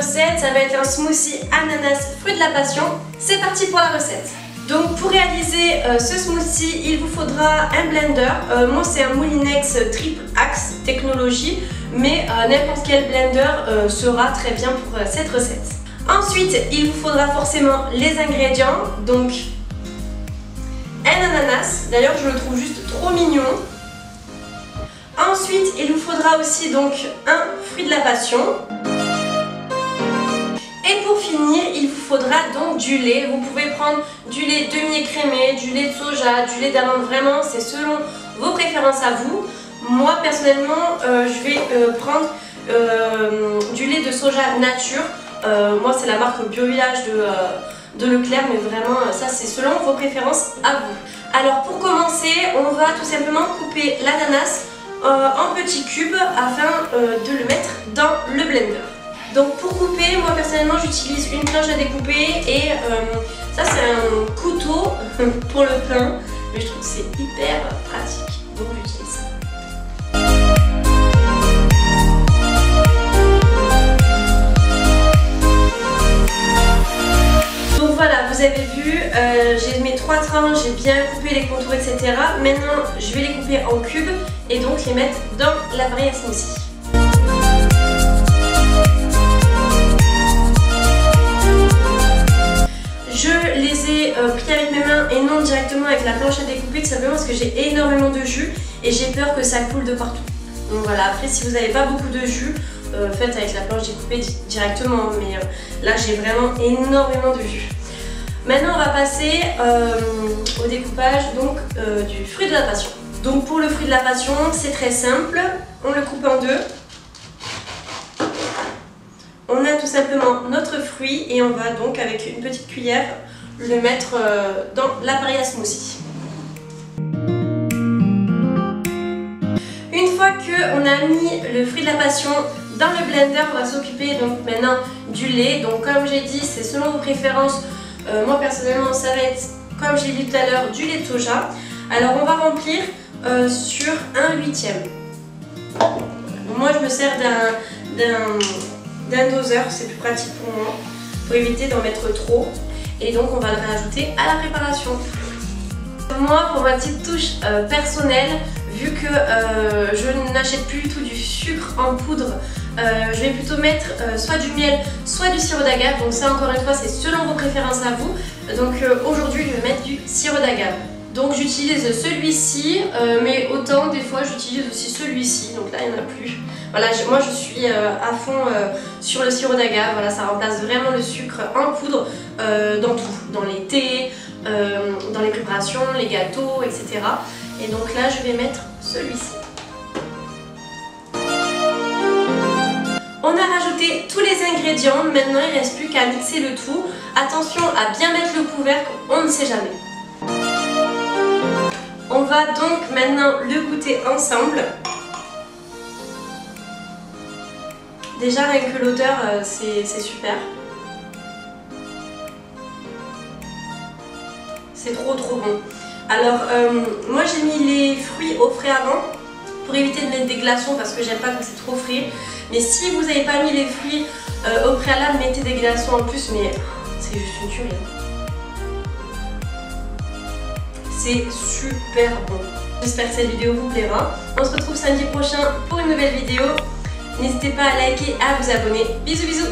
recette, ça va être un smoothie ananas fruit de la passion. C'est parti pour la recette. Donc pour réaliser ce smoothie, il vous faudra un blender. Moi c'est un Moulinex Triple Axe Technologie, mais n'importe quel blender sera très bien pour cette recette. Ensuite, il vous faudra forcément les ingrédients. Donc un ananas, d'ailleurs je le trouve juste trop mignon. Ensuite, il vous faudra aussi donc un fruit de la passion. Et pour finir, il vous faudra donc du lait. Vous pouvez prendre du lait demi-écrémé, du lait de soja, du lait d'amande, vraiment c'est selon vos préférences à vous. Moi personnellement, je vais prendre du lait de soja nature. Moi c'est la marque Bio Village de Leclerc, mais vraiment ça c'est selon vos préférences à vous. Alors pour commencer, on va tout simplement couper l'ananas en petits cubes afin de le mettre dans le blender. Donc pour couper, moi personnellement j'utilise une planche à découper et ça c'est un couteau pour le pain, mais je trouve que c'est hyper pratique, donc j'utilise ça. Donc voilà, vous avez vu, j'ai mes 3 tranches, j'ai bien coupé les contours, etc. Maintenant je vais les couper en cubes et donc les mettre dans l'appareil à smoothie. Je les ai pris avec mes mains et non directement avec la planche à découper, tout simplement parce que j'ai énormément de jus et j'ai peur que ça coule de partout. Donc voilà, après si vous n'avez pas beaucoup de jus, faites avec la planche découpée directement, mais là j'ai vraiment énormément de jus. Maintenant on va passer au découpage donc, du fruit de la passion. Donc pour le fruit de la passion, c'est très simple, on le coupe en deux. On a tout simplement notre fruit et on va donc avec une petite cuillère le mettre dans l'appareil à smoothie. Une fois qu'on a mis le fruit de la passion dans le blender, on va s'occuper donc maintenant du lait. Donc comme j'ai dit, c'est selon vos préférences. Moi personnellement, ça va être, comme j'ai dit tout à l'heure, du lait de soja. Alors on va remplir sur 1/8. Moi je me sers d'un doseur, c'est plus pratique pour moi, pour éviter d'en mettre trop. Et donc on va le rajouter à la préparation. Moi, pour ma petite touche personnelle, vu que je n'achète plus du tout du sucre en poudre, je vais plutôt mettre soit du miel, soit du sirop d'agave. Donc ça encore une fois, c'est selon vos préférences à vous. Donc aujourd'hui, je vais mettre du sirop d'agave. Donc j'utilise celui-ci, mais autant des fois j'utilise aussi celui-ci, donc là il n'y en a plus. Voilà, moi je suis à fond sur le sirop d'agave, voilà, ça remplace vraiment le sucre en poudre dans tout, dans les thés, dans les préparations, les gâteaux, etc. Et donc là je vais mettre celui-ci. On a rajouté tous les ingrédients, maintenant il ne reste plus qu'à mixer le tout. Attention à bien mettre le couvercle, on ne sait jamais. On va donc maintenant le goûter ensemble. Déjà rien que l'odeur, c'est super. C'est trop bon. Alors moi j'ai mis les fruits au frais avant pour éviter de mettre des glaçons parce que j'aime pas quand c'est trop frais. Mais si vous n'avez pas mis les fruits au préalable, mettez des glaçons en plus, mais c'est juste une tuerie. C'est super bon. J'espère que cette vidéo vous plaira. On se retrouve samedi prochain pour une nouvelle vidéo. N'hésitez pas à liker, à vous abonner. Bisous bisous.